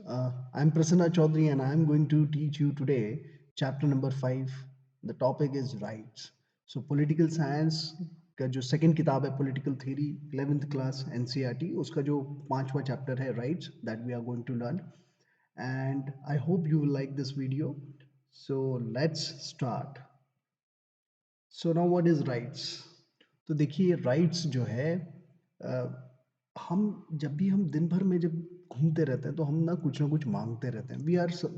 I'm Prasanna Chaudhary and I'm going to teach you today chapter number 5. The topic is rights. So political science का जो second किताब है political theory 11th class NCERT उसका जो पांचवा chapter है rights that we are going to learn and I hope you will like this video so let's start so now what is rights तो देखिए राइट्स जो है हम जब भी हम दिन भर में जब घूमते रहते हैं तो हम ना कुछ मांगते रहते हैं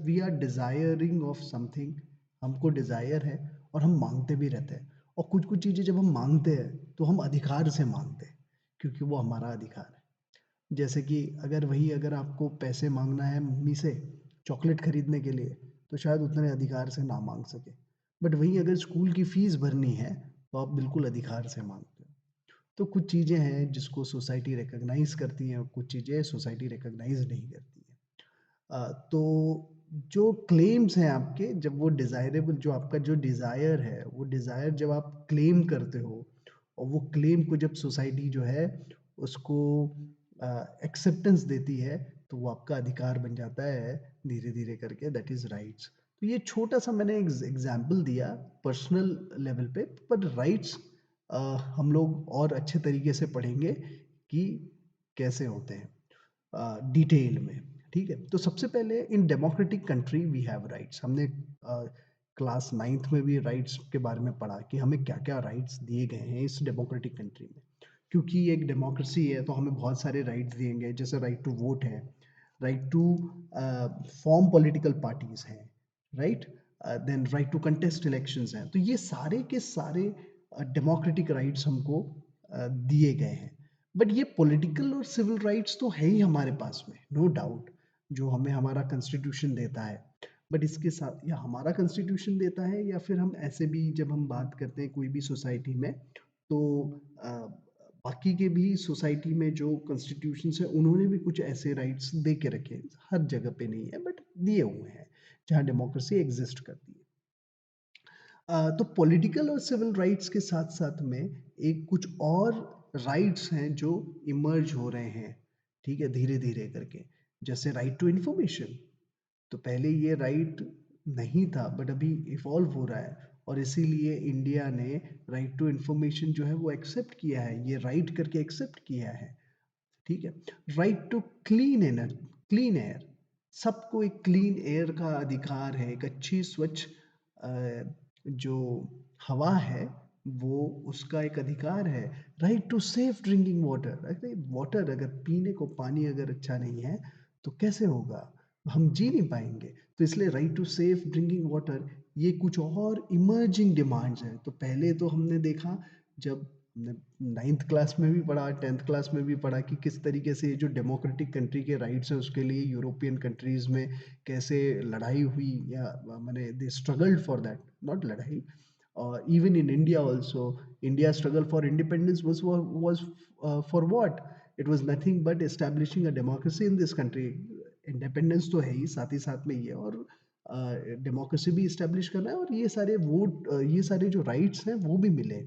we are desiring of something हमको डिजायर है और हम मांगते भी रहते हैं और कुछ कुछ चीज़ें जब हम मांगते हैं तो हम अधिकार से मांगते हैं क्योंकि वो हमारा अधिकार है जैसे कि अगर आपको पैसे मांगना है मम्मी से चॉकलेट खरीदने के लिए तो शायद उतने अधिकार से ना मांग सके बट वहीं अगर स्कूल की फीस भरनी है तो आप बिल्कुल अधिकार से मांगते हो तो कुछ चीज़ें हैं जिसको सोसाइटी रिकॉग्नाइज करती हैं और कुछ चीज़ें सोसाइटी रिकॉग्नाइज नहीं करती है तो जो क्लेम्स हैं आपके जब वो डिज़ायरेबल जो आपका जो डिज़ायर है वो डिज़ायर जब आप क्लेम करते हो और वो क्लेम को जब सोसाइटी जो है उसको एक्सेप्टेंस देती है तो वो आपका अधिकार बन जाता है धीरे धीरे करके दैट इज़ राइट्स तो ये छोटा सा मैंने एग्जाम्पल दिया पर्सनल लेवल पे पर राइट्स हम लोग और अच्छे तरीके से पढ़ेंगे कि कैसे होते हैं डिटेल में ठीक है तो सबसे पहले in democratic country we have rights हमने क्लास नाइन्थ में भी राइट्स के बारे में पढ़ा कि हमें क्या क्या राइट्स दिए गए हैं इस डेमोक्रेटिक कंट्री में क्योंकि ये एक डेमोक्रेसी है तो हमें बहुत सारे राइट्स दिए गए जैसे राइट टू वोट है right to form political parties हैं right then right to contest elections हैं तो ये सारे के सारे डेमोक्रेटिक राइट्स हमको दिए गए हैं बट ये पॉलिटिकल और सिविल राइट्स तो है ही हमारे पास में नो डाउट जो हमें हमारा कॉन्स्टिट्यूशन देता है बट इसके साथ या हमारा कॉन्स्टिट्यूशन देता है या फिर हम ऐसे भी जब हम बात करते हैं कोई भी सोसाइटी में तो बाकी के भी सोसाइटी में जो कॉन्स्टिट्यूशन है उन्होंने भी कुछ ऐसे राइट्स दे के रखे हैं हर जगह पे नहीं है बट दिए हुए हैं जहाँ डेमोक्रेसी एग्जिस्ट करती है तो पॉलिटिकल और सिविल राइट्स के साथ साथ में एक कुछ और राइट्स हैं जो इमर्ज हो रहे हैं ठीक है धीरे धीरे करके जैसे राइट टू इंफॉर्मेशन तो पहले ये राइट नहीं था बट अभी इवॉल्व हो रहा है और इसीलिए इंडिया ने राइट टू इंफॉर्मेशन जो है वो एक्सेप्ट किया है ये राइट करके एक्सेप्ट किया है ठीक है राइट टू क्लीन एयर सबको एक क्लीन एयर का अधिकार है एक अच्छी स्वच्छ जो हवा है वो उसका एक अधिकार है right to safe drinking water अरे वाटर अगर पीने को पानी अगर अच्छा नहीं है तो कैसे होगा हम जी नहीं पाएंगे तो इसलिए right to safe drinking water ये कुछ और इमर्जिंग डिमांड्स हैं तो पहले तो हमने देखा जब हमने नाइन्थ क्लास में भी पढ़ा 10th क्लास में भी पढ़ा कि किस तरीके से ये जो डेमोक्रेटिक कंट्री के राइट्स हैं उसके लिए यूरोपियन कंट्रीज में कैसे लड़ाई हुई या मैंने दे स्ट्रगल्ड फॉर दैट नॉट लड़ाई even in India also, India struggle for independence was for what? It was nothing but establishing a democracy in this country. Independence तो है ही साथ में ये और डेमोक्रेसी भी इस्टेब्लिश करना है और ये सारे वोट ये सारे जो राइट्स हैं वो भी मिले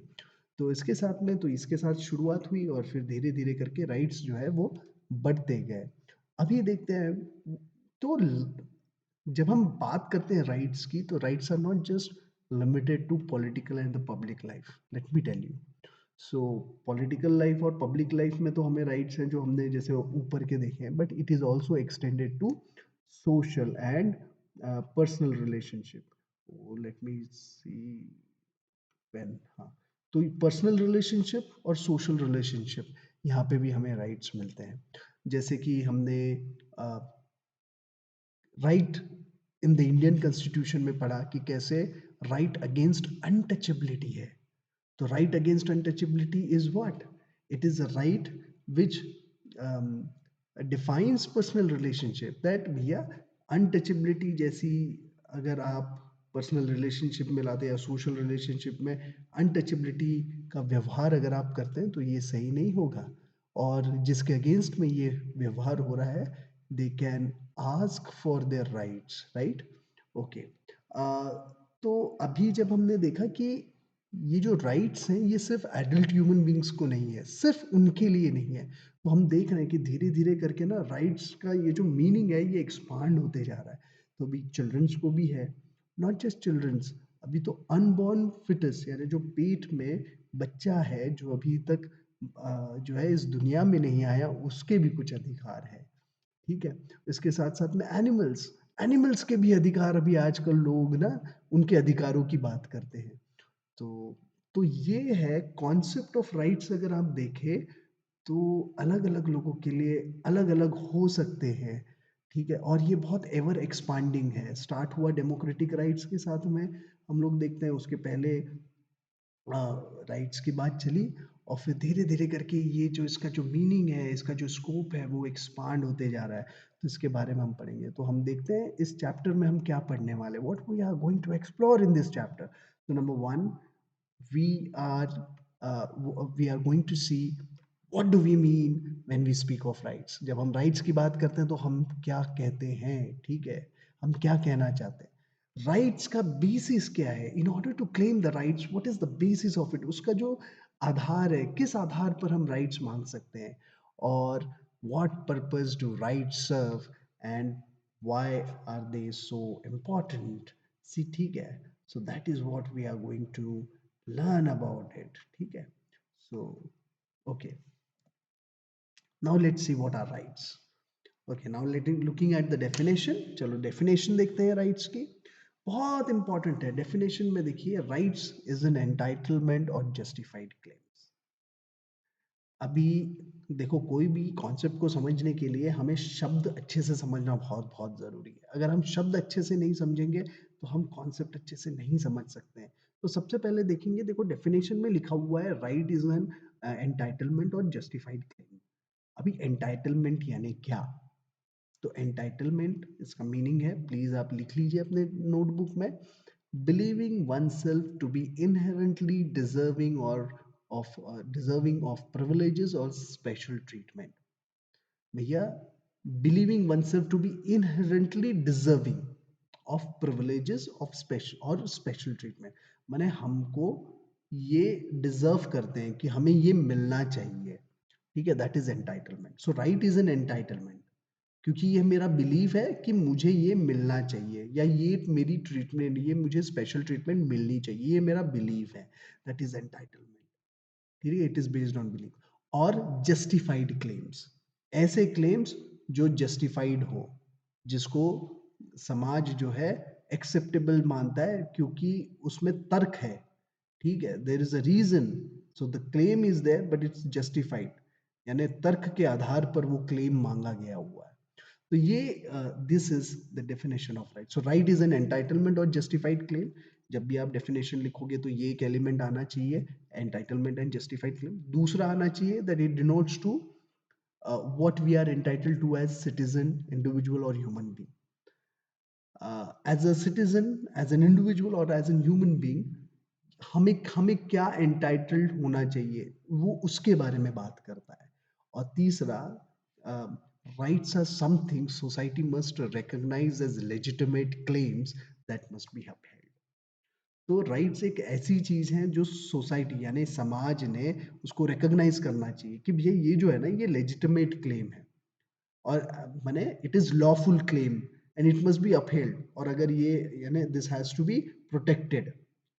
तो इसके साथ में तो इसके साथ शुरुआत हुई और फिर धीरे धीरे करके राइट्स जो है वो बढ़ते गए अभी देखते हैं तो जब हम बात करते हैं राइट्स की तो rights are not just limited to political and the public life let me tell you so political life और पब्लिक लाइफ में तो हमें राइट्स हैं जो हमने जैसे ऊपर के देखे हैं but it is also extended to social and personal relationship let me see when हाँ तो पर्सनल रिलेशनशिप और सोशल रिलेशनशिप यहाँ पे भी हमें राइट्स मिलते हैं जैसे कि हमने right in the Indian constitution में पढ़ा कि कैसे राइट अगेंस्ट अनटचेबिलिटी है तो right against untouchability is what it is a right which defines personal relationship that भैया अनटचेबिलिटी जैसी अगर आप पर्सनल रिलेशनशिप में लाते या सोशल रिलेशनशिप में अनटचेबिलिटी का व्यवहार अगर आप करते हैं तो ये सही नहीं होगा और जिसके अगेंस्ट में ये व्यवहार हो रहा है they can ask for their rights right okay तो अभी जब हमने देखा कि ये जो राइट्स हैं ये सिर्फ एडल्ट ह्यूमन बींग्स को नहीं है, सिर्फ उनके लिए नहीं है। तो हम देख रहे हैं कि धीरे धीरे करके ना राइट्स का ये जो मीनिंग है ये एक्सपांड होते जा रहा है। तो अभी चिल्ड्रंस को भी है, नॉट जस्ट चिल्ड्रंस, अभी तो अनबॉर्न फिटस यानी जो पेट में बच्चा है जो अभी तक जो है इस दुनिया में नहीं आया, उसके भी कुछ अधिकार है। ठीक है, इसके साथ साथ में एनिमल्स, एनिमल्स के भी अधिकार अभी आजकल लोग ना उनके अधिकारों की बात करते हैं। तो ये है कॉन्सेप्ट ऑफ राइट्स। अगर आप देखें तो अलग अलग लोगों के लिए अलग अलग हो सकते हैं। ठीक है, और ये बहुत एवर एक्सपांडिंग है। स्टार्ट हुआ डेमोक्रेटिक राइट्स के साथ में, हम लोग देखते हैं उसके पहले राइट्स की बात चली, और फिर धीरे धीरे करके ये जो इसका जो मीनिंग है, इसका जो स्कोप है वो एक्सपांड होते जा रहा है। तो इसके बारे में हम पढ़ेंगे। तो हम देखते हैं इस चैप्टर में हम क्या पढ़ने वाले, what we are going to explore in this chapter. तो number one, we are we are going to see what do we mean when we speak of rights। जब हम राइट्स की बात करते हैं तो हम क्या कहते हैं, ठीक है, हम क्या कहना चाहते हैं। राइट्स का बेसिस क्या है, in order to claim the rights what is the basis of it, उसका जो आधार है, किस आधार पर हम राइट्स मांग सकते हैं, और what purpose do rights serve, and why are they so important. See, ठीक है, so that is what we are going to learn about it, ठीक है। So okay, now let's see what are rights। okay, now looking at the definition, चलो definition देखते हैं rights की। बहुत important है डेफिनेशन में। देखिए, राइट्स इज एन एंटाइटलमेंट और जस्टिफाइड क्लेम्स। अभी देखो, कोई भी कॉन्सेप्ट को समझने के लिए हमें शब्द अच्छे से समझना बहुत बहुत ज़रूरी है। अगर हम शब्द अच्छे से नहीं समझेंगे तो हम कॉन्सेप्ट अच्छे से नहीं समझ सकते हैं। तो सबसे पहले देखेंगे, देखो डेफिनेशन में लिखा हुआ है राइट इज एन एंटाइटलमेंट और जस्टिफाइड क्लेम। अभी एंटाइटलमेंट यानी क्या? तो एंटाइटलमेंट इसका मीनिंग है, प्लीज आप लिख लीजिए अपने नोटबुक में, believing one self to be inherently deserving और of deserving of privileges or special treatment। भैया, believing one self to be inherently deserving of privileges of special और स्पेशल ट्रीटमेंट, माने हमको ये डिजर्व करते हैं कि हमें ये मिलना चाहिए। ठीक है, that is entitlement. So right is an entitlement, क्योंकि ये मेरा बिलीफ है कि मुझे ये मिलना चाहिए, या ये मेरी ट्रीटमेंट, ये मुझे स्पेशल ट्रीटमेंट मिलनी चाहिए, ये मेरा बिलीफ है। That is entitlement. ठीक है, it is based on belief. और जस्टिफाइड क्लेम्स, ऐसे क्लेम्स जो जस्टिफाइड हो, जिसको समाज जो है एक्सेप्टेबल मानता है क्योंकि उसमें तर्क है। ठीक है, there is a reason, so the claim is there but it's justified, यानी तर्क के आधार पर वो क्लेम मांगा गया हुआ है। तो ये this is the definition of right. So right is an entitlement और जस्टिफाइड क्लेम। जब भी आप डेफिनेशन लिखोगे तो ये एक एलिमेंट आना चाहिए, एंटाइटलमेंट एंड जस्टिफाइड क्लेम। दूसरा आना चाहिए that it denotes to what we are entitled to as citizen, individual or human being। As a citizen, as an individual or as a human being, हमें हमें क्या entitled होना चाहिए, वो उसके बारे में बात करता है। और तीसरा, rights are something society must recognise as legitimate claims that must be upheld। तो राइट्स एक ऐसी चीज है जो सोसाइटी यानी समाज ने उसको रिकॉग्नाइज करना चाहिए कि भैया ये जो है ना, ये लेजिटिमेट क्लेम है, और माने it is lawful claim and it must be upheld, और अगर ये यानी this has to be protected.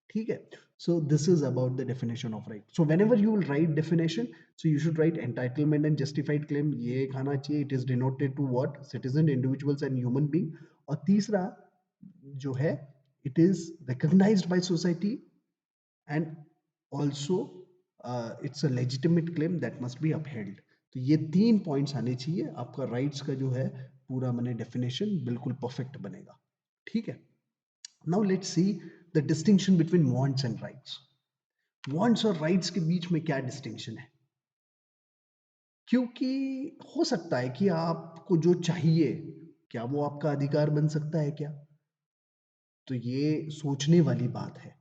ठीक है, so this is about the definition of right। so whenever you will write definition, so you should write entitlement and justified claim, ये एक आना चाहिए, it is denoted to what, citizen, individuals and human being। और तीसरा जो है, it is recognized by society and also it's a legitimate claim that must be upheld। तो ये तीन पॉइंट्स आने चाहिए, आपका राइट्स का जो है पूरा मैंने डेफिनेशन बिल्कुल परफेक्ट बनेगा। ठीक है, now let's see the distinction between wants and rights. Wants और राइट्स के बीच में क्या डिस्टिंक्शन है? क्योंकि हो सकता है कि आपको जो चाहिए, क्या वो आपका अधिकार बन सकता है क्या? तो ये सोचने वाली बात है,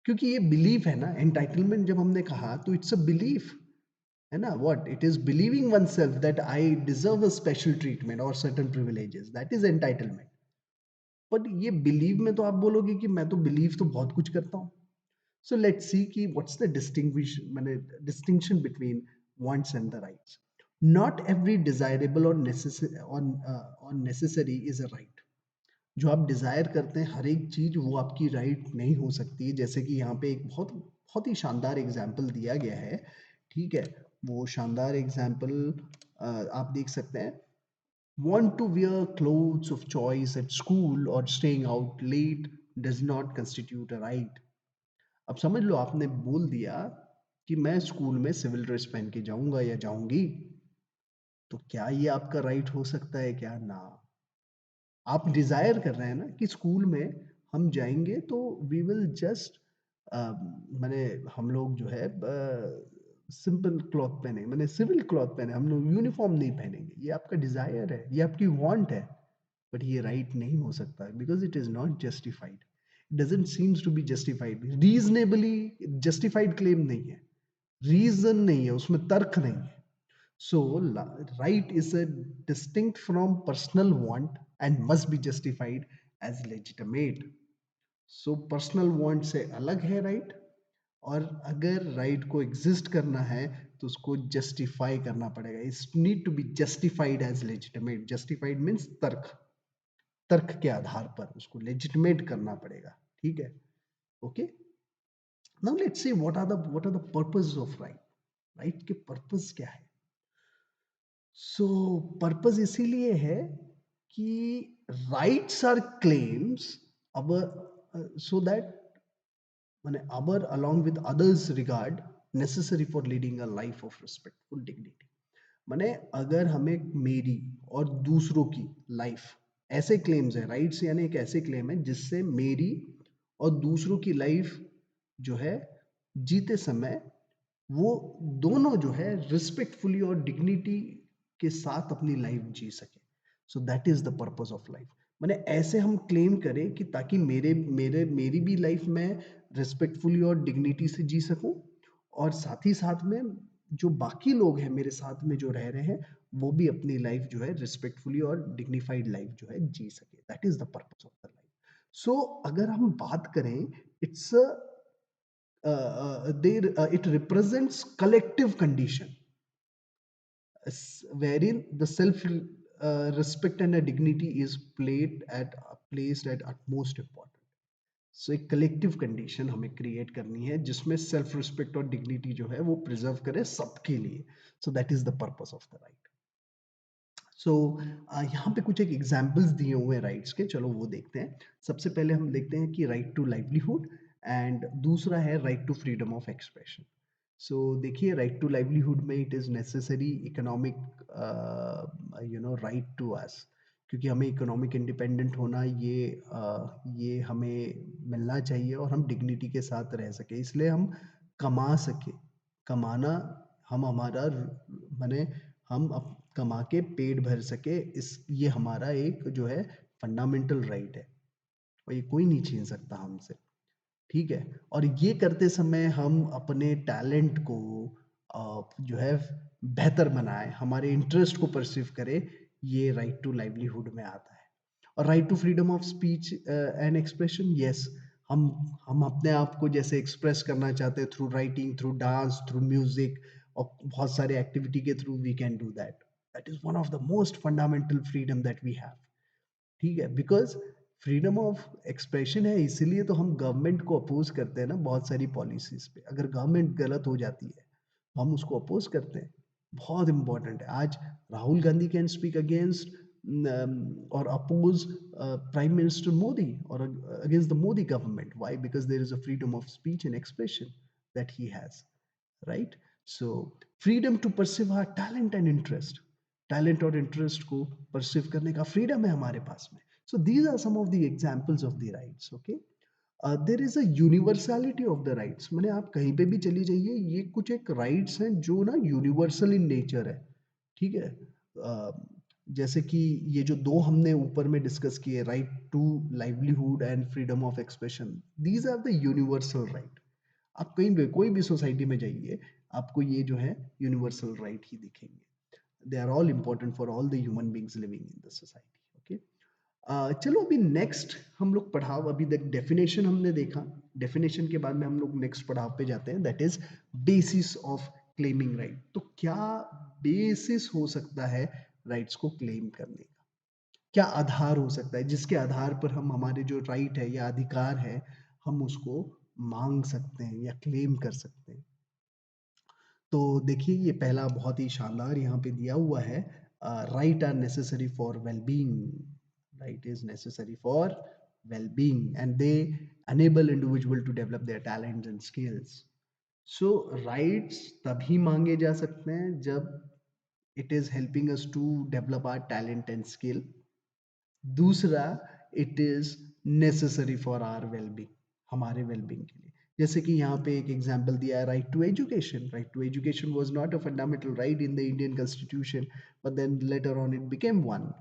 क्योंकि ये बिलीफ है ना। एंटाइटलमेंट जब हमने कहा तो इट्स अ बिलीफ, है ना। What it is, believing one self that I deserve a special treatment और certain privileges, that is entitlement. But ये बिलीव में तो आप बोलोगे कि मैं तो बिलीव तो बहुत कुछ करता हूँ। So let's see ki what's the distinction between wants and the rights. Not every desirable or necessary is a right. जो आप डिजायर करते हैं हर एक चीज वो आपकी राइट नहीं हो सकती है। जैसे कि यहाँ पे एक बहुत बहुत ही शानदार एग्जाम्पल दिया गया है, ठीक है। वो शानदार एग्जाम्पल आप देख सकते हैं। Want to wear clothes of choice at school or staying out late does not constitute a right. अब समझ लो आपने बोल दिया कि मैं स्कूल में सिविल ड्रेस पहन के जाऊंगा या जाऊंगी, तो क्या ये आपका राइट हो सकता है क्या? ना। आप डिजायर कर रहे हैं ना कि स्कूल में हम जाएंगे तो वी विल जस्ट मैंने हम लोग जो है सिंपल क्लॉथ पहने, मैंने सिविल क्लॉथ पहने, हम लोग यूनिफॉर्म नहीं पहनेंगे। ये आपका डिजायर है, ये आपकी वांट है, बट ये राइट नहीं हो सकता because it is not justified. Doesn't seems to be justified, reasonably justified claim नहीं है, रीजन नहीं है उसमें, तर्क नहीं है। So, right is a distinct from personal want and must be justified as legitimate. So, personal want से अलग है right, और अगर राइट को एग्जिस्ट करना है तो उसको जस्टिफाई करना पड़ेगा। It's need to be justified as legitimate. Justified means तर्क, तर्क के आधार पर उसको लेजिटिमेट करना पड़ेगा, ठीक है। Okay, now let's see what are the purpose of right. Right के पर्पस क्या है? सो पर्पस इसीलिए है कि rights are claims our so that माने our along with others regard necessary for leading a life of respectful dignity। माने अगर हमें मेरी और दूसरों की लाइफ, ऐसे क्लेम्स है राइट्स, यानी एक ऐसे क्लेम है जिससे मेरी और दूसरों की लाइफ जो है जीते समय वो दोनों जो है रिस्पेक्टफुली और डिग्निटी के साथ अपनी लाइफ जी सके। सो that is the purpose of life. मैंने ऐसे हम क्लेम करें कि ताकि मेरे मेरे मेरी भी लाइफ में रिस्पेक्टफुली और डिग्निटी से जी सकूं, और साथ ही साथ में जो बाकी लोग हैं मेरे साथ में जो रह रहे हैं वो भी अपनी लाइफ जो है रिस्पेक्टफुली और डिग्निफाइड लाइफ जो है जी सके। That is the purpose of the life. So अगर हम बात करें, it's it represents collective condition wherein the self respect and a dignity is placed at utmost important। सो एक कलेक्टिव कंडीशन हमें क्रिएट करनी है जिसमें सेल्फ रिस्पेक्ट और डिग्निटी जो है वो प्रिजर्व करे सबके लिए। So that is the purpose of the right. So यहाँ पे कुछ एक एग्जाम्पल्स दिए हुए हैं राइट्स के, चलो वो देखते हैं। सबसे पहले हम देखते हैं कि राइट टू लाइवलीहुड एंड दूसरा है right to freedom of expression. So देखिए, राइट टू लाइवलीहुड में it is necessary economic right to us, क्योंकि हमें इकोनॉमिक इंडिपेंडेंट होना ये हमें मिलना चाहिए और हम डिग्निटी के साथ रह सके, इसलिए हम कमा सके। कमाना हम हमारा माने हम कमा के पेट भर सके, इस ये हमारा एक जो है फंडामेंटल राइट है और ये कोई नहीं छीन सकता हमसे, ठीक है। और ये करते समय हम अपने टैलेंट को जो है बेहतर बनाए, हमारे इंटरेस्ट को परसीव करे, ये राइट टू लाइवलीहुड में आता है। और right to freedom of speech and expression, yes, हम अपने आप को जैसे एक्सप्रेस करना चाहते हैं through writing, through dance, through music और बहुत सारे एक्टिविटी के through we can do that. That is one of the most fundamental freedom that we have, ठीक है। बिकॉज फ्रीडम ऑफ एक्सप्रेशन है, इसीलिए तो हम गवर्नमेंट को अपोज करते हैं ना बहुत सारी पॉलिसीज पे। अगर गवर्नमेंट गलत हो जाती है तो हम उसको अपोज करते हैं, बहुत इंपॉर्टेंट है। आज Rahul Gandhi can speak against और अपोज प्राइम मिनिस्टर मोदी और against the Modi government. Why? Because there is a freedom of speech and expression that he has, right. So freedom to perceive our talent and interest, talent और interest को perceive करने का freedom है हमारे पास में। So these are some of the examples of the rights. Okay, there is a universality of the rights, मैंने आप कहीं पे भी चली जाइए, ये कुछ एक राइट्स हैं जो ना यूनिवर्सल इन नेचर है, ठीक है। जैसे कि ये जो दो हमने ऊपर में डिस्कस किए, right to livelihood and freedom of expression, these are the universal right. आप कहीं भी कोई भी सोसाइटी में जाइए, आपको ये जो है यूनिवर्सल राइट ही दिखेंगे। They are all important for all the human beings living in the society, okay। चलो अभी नेक्स्ट हम लोग पढ़ाव, अभी तक डेफिनेशन हमने देखा, डेफिनेशन के बाद में हम लोग नेक्स्ट पढ़ाव पे जाते हैं, that is basis of claiming right. तो क्या बेसिस हो सकता है राइट्स को क्लेम करने का, क्या आधार हो सकता है जिसके आधार पर हम हमारे जो राइट है या अधिकार है हम उसको मांग सकते हैं या क्लेम कर सकते हैं। तो देखिए ये पहला बहुत ही शानदार यहाँ पे दिया हुआ है, right are necessary for wellbeing, right is necessary for wellbeing and they enable individual to develop their talents and skills. So rights तभी मांगे जा सकते हैं जब it is helping us to develop our talent and skill। दूसरा, it is necessary for our wellbeing, हमारे wellbeing के लिए। जैसे कि यहाँ पे एक एग्जांपल दिया है, right to education. Right to education was not a fundamental right in the Indian constitution, but then later on it became one.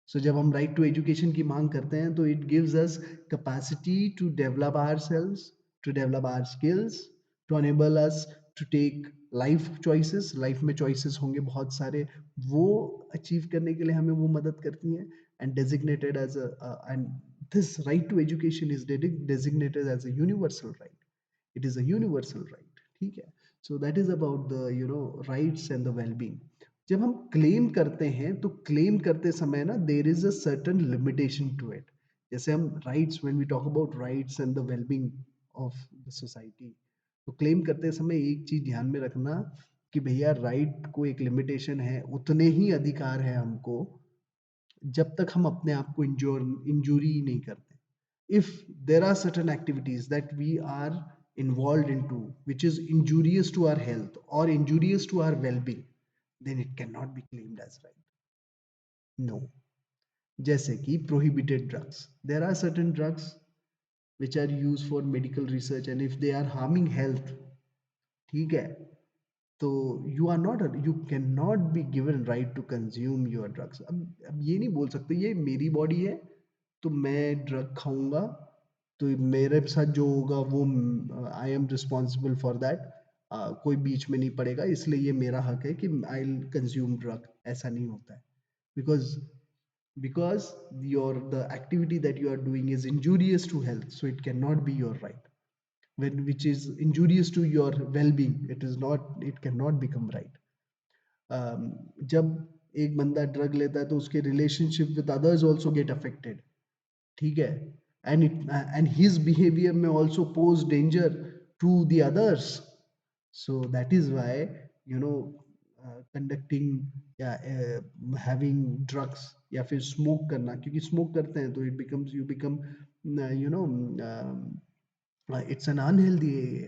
सो जब हम राइट टू एजुकेशन की मांग करते हैं तो it gives us capacity to develop ourselves, to develop our skills, to enable us to take life choices. Life में choices होंगे बहुत सारे, वो अचीव करने के लिए हमें वो मदद करती हैं। And designated as and this right to education is designated as a universal right, it is a universal right, ठीक है। सो that is about the rights and the wellbeing. जब हम क्लेम करते हैं तो क्लेम करते समय ना there is a certain limitation to it. जैसे हम rights, when we talk about rights and the wellbeing of the society, तो क्लेम करते समय एक चीज ध्यान में रखना कि भैया राइट को एक लिमिटेशन है, उतने ही अधिकार है हमको जब तक हम अपने आप को इंजूरी नहीं करते। If there are certain activities that we are involved into which is injurious to our health or injurious to our well-being, then it cannot be claimed as right, no। जैसे कि prohibited drugs, there are certain drugs which are used for medical research and if they are harming health, ठीक है, तो you can not be given right to consume your drugs. अब ये नहीं बोल सकते ये मेरी बॉडी है तो मैं ड्रग खाऊंगा, तो मेरे साथ जो होगा वो I am responsible for that, कोई बीच में नहीं पड़ेगा इसलिए ये मेरा हक है कि आई कंज्यूम ड्रग। ऐसा नहीं होता है, because because the activity that you are doing is injurious to health, so it cannot be your right, when which is injurious to your well-being, it is not, it cannot become right। जब एक बंदा drug लेता है तो उसके relationship with others also get affected, ठीक है, and it and his behaviour में also pose danger to the others. So that is why conducting या हैविंग ड्रग्स या फिर स्मोक करना, क्योंकि स्मोक करते हैं तो it becomes you become you know it's an unhealthy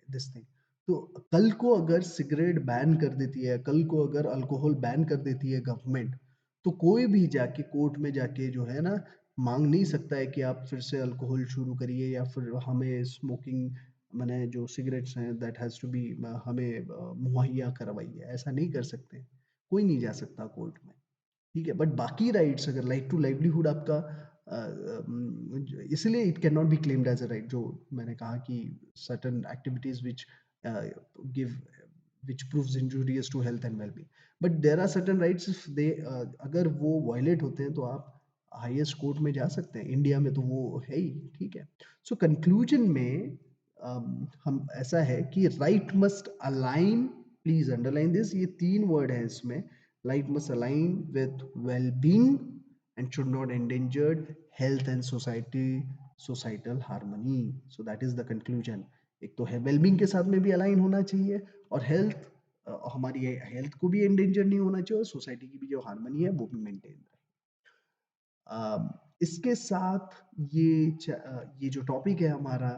this thing. तो कल को अगर सिगरेट बैन कर देती है, कल को अगर अल्कोहल बैन कर देती है गवर्नमेंट, तो कोई भी जाके कोर्ट में जाके जो है ना मांग नहीं सकता है कि आप फिर से अल्कोहल शुरू करिए या फिर हमें स्मोकिंग मैंने जो सिगरेट्स हैं दैट हैज़ टू बी हमें मुहैया करवाइए। ऐसा नहीं कर सकते, कोई नहीं जा सकता कोर्ट में, ठीक है। बट बाकी राइट्स अगर लाइक टू लाइवलीहुड आपका इसलिए it can not be claimed as a right, जो मैंने कहा कि certain activities which give which proves injurious to health and well-being, but there are certain rights if they अगर वो वायलेट होते हैं तो आप हाईएस्ट कोर्ट में जा सकते हैं, इंडिया में तो वो है ही, ठीक है। सो कंक्लूजन में हम ऐसा है कि right must align, please underline this, ये तीन वर्ड है इसमें, right must align with well-being and should not endanger health and societal harmony। so that is the conclusion। एक तो है वेलबींग के साथ में भी अलाइन होना चाहिए और हेल्थ, हमारी हेल्थ को भी एंडेंजर नहीं होना चाहिए और सोसाइटी की भी जो हार्मनी है वो भी मेंटेन रहे। इसके साथ ये जो टॉपिक है हमारा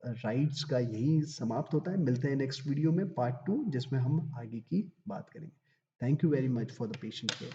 राइट्स का यही समाप्त होता है। मिलते हैं नेक्स्ट वीडियो में पार्ट 2 जिसमें हम आगे की बात करेंगे। Thank you very much for the patient care.